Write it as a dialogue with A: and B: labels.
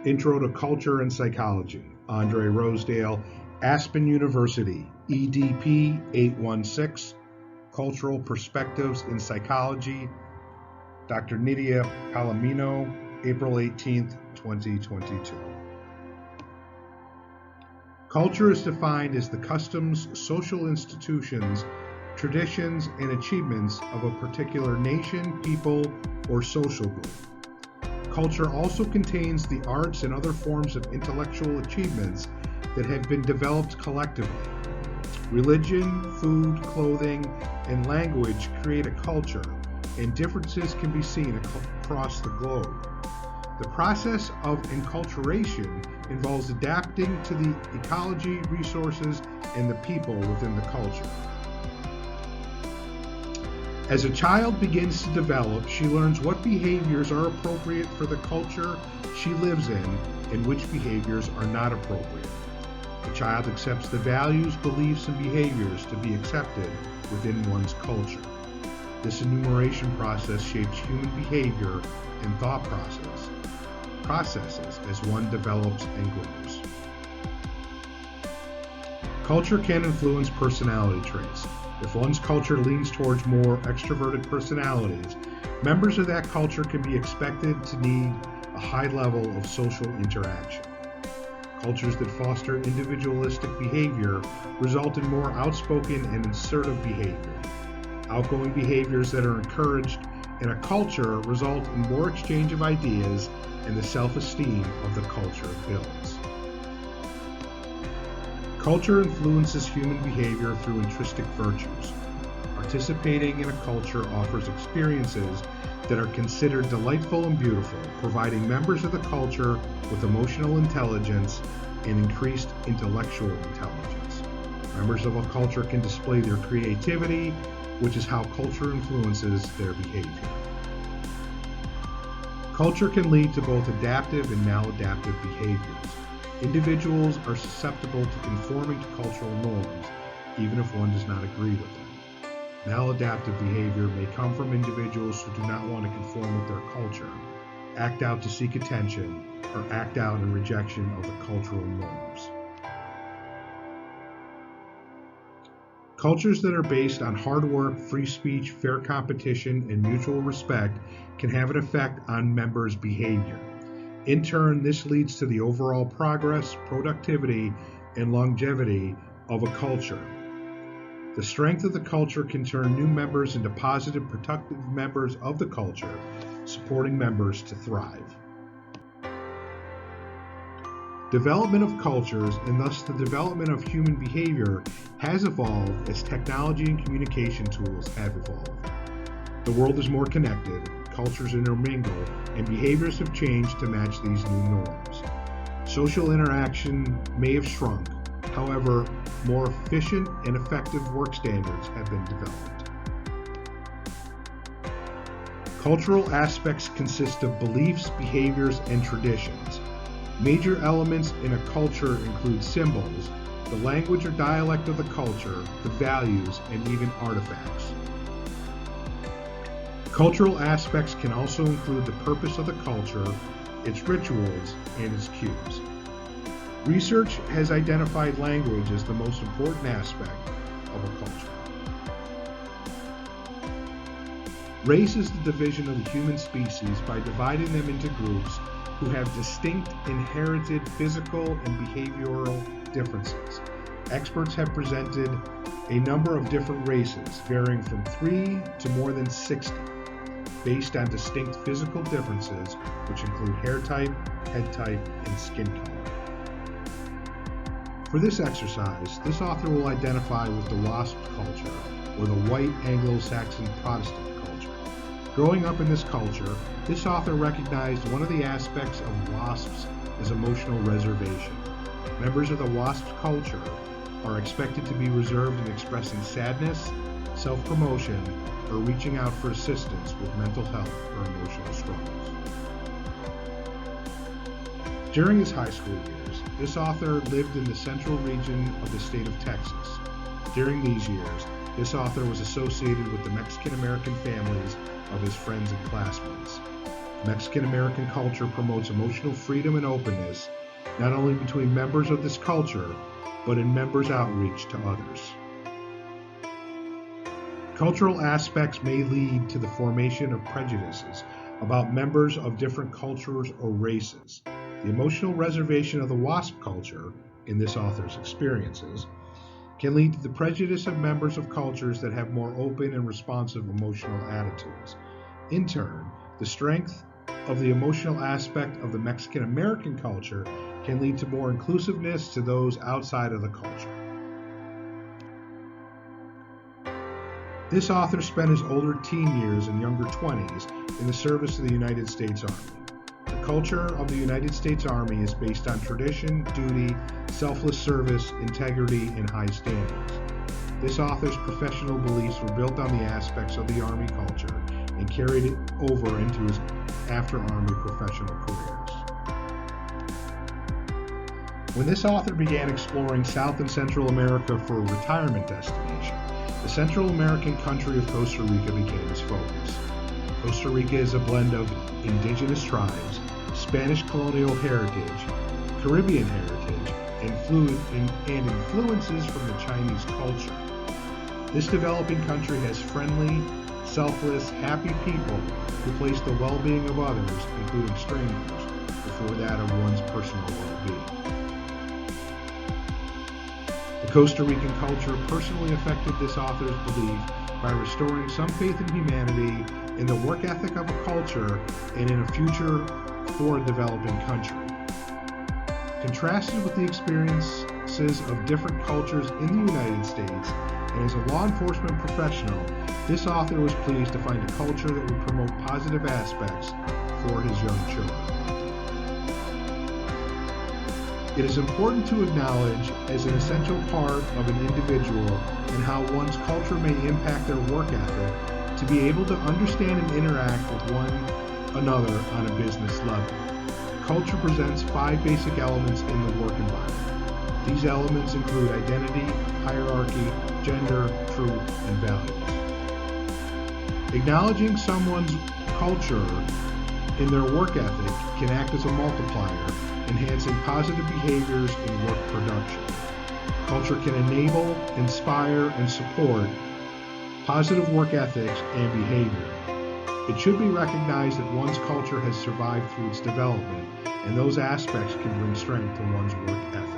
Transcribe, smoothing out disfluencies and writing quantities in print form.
A: Intro to Culture and Psychology, Andre Rosedale, Aspen University, EDP 816, Cultural Perspectives in Psychology, Dr. Nidia Palomino, April 18th, 2022. Culture is defined as the customs, social institutions, traditions, and achievements of a particular nation, people, or social group. Culture also contains the arts and other forms of intellectual achievements that have been developed collectively. Religion, food, clothing, and language create a culture, and differences can be seen across the globe. The process of enculturation involves adapting to the ecology, resources, and the people within the culture. As a child begins to develop, she learns what behaviors are appropriate for the culture she lives in and which behaviors are not appropriate. The child accepts the values, beliefs, and behaviors to be accepted within one's culture. This enumeration process shapes human behavior and thought processes as one develops and grows. Culture can influence personality traits. If one's culture leans towards more extroverted personalities, members of that culture can be expected to need a high level of social interaction. Cultures that foster individualistic behavior result in more outspoken and assertive behavior. Outgoing behaviors that are encouraged in a culture result in more exchange of ideas, and the self-esteem of the culture builds. Culture influences human behavior through intrinsic virtues. Participating in a culture offers experiences that are considered delightful and beautiful, providing members of the culture with emotional intelligence and increased intellectual intelligence. Members of a culture can display their creativity, which is how culture influences their behavior. Culture can lead to both adaptive and maladaptive behaviors. Individuals are susceptible to conforming to cultural norms, even if one does not agree with them. Maladaptive behavior may come from individuals who do not want to conform with their culture, act out to seek attention, or act out in rejection of the cultural norms. Cultures that are based on hard work, free speech, fair competition, and mutual respect can have an effect on members' behavior. In turn, this leads to the overall progress, productivity, and longevity of a culture. The strength of the culture can turn new members into positive, productive members of the culture, supporting members to thrive. Development of cultures, and thus the development of human behavior, has evolved as technology and communication tools have evolved. The world is more connected, cultures intermingle, and behaviors have changed to match these new norms. Social interaction may have shrunk, however, more efficient and effective work standards have been developed. Cultural aspects consist of beliefs, behaviors, and traditions. Major elements in a culture include symbols, the language or dialect of the culture, the values, and even artifacts. Cultural aspects can also include the purpose of the culture, its rituals, and its cues. Research has identified language as the most important aspect of a culture. Race is the division of the human species by dividing them into groups who have distinct inherited physical and behavioral differences. Experts have presented a number of different races, varying from 3 to more than 60, based on distinct physical differences, which include hair type, head type, and skin color. For this exercise, this author will identify with the WASP culture, or the white Anglo-Saxon Protestant culture. Growing up in this culture, this author recognized one of the aspects of WASPs is emotional reservation. Members of the WASP culture are expected to be reserved in expressing sadness, self-promotion, or reaching out for assistance with mental health or emotional struggles. During his high school years, this author lived in the central region of the state of Texas. During these years, this author was associated with the Mexican-American families of his friends and classmates. Mexican American culture promotes emotional freedom and openness, not only between members of this culture, but in members' outreach to others. Cultural aspects may lead to the formation of prejudices about members of different cultures or races. The emotional reservation of the WASP culture, in this author's experiences, can lead to the prejudice of members of cultures that have more open and responsive emotional attitudes. In turn, the strength of the emotional aspect of the Mexican American culture can lead to more inclusiveness to those outside of the culture. This author spent his older teen years and younger 20s in the service of the United States Army. The culture of the United States Army is based on tradition, duty, selfless service, integrity, and high standards. This author's professional beliefs were built on the aspects of the Army culture and carried it over into his after-Army professional careers. When this author began exploring South and Central America for a retirement destination, the Central American country of Costa Rica became his focus. Costa Rica is a blend of indigenous tribes, Spanish colonial heritage, Caribbean heritage, and influences from the Chinese culture. This developing country has friendly, selfless, happy people who place the well-being of others, including strangers, before that of one's personal well-being. The Costa Rican culture personally affected this author's belief by restoring some faith in humanity, in the work ethic of a culture, and in a future for a developing country. Contrasted with the experiences of different cultures in the United States, and as a law enforcement professional, this author was pleased to find a culture that would promote positive aspects for his young children. It is important to acknowledge as an essential part of an individual and how one's culture may impact their work ethic to be able to understand and interact with one another on a business level. Culture presents 5 basic elements in the work environment. These elements include identity, hierarchy, gender, truth, and values. Acknowledging someone's culture in their work ethic can act as a multiplier, enhancing positive behaviors in work production. Culture can enable, inspire, and support positive work ethics and behavior. It should be recognized that one's culture has survived through its development, and those aspects can bring strength to one's work ethic.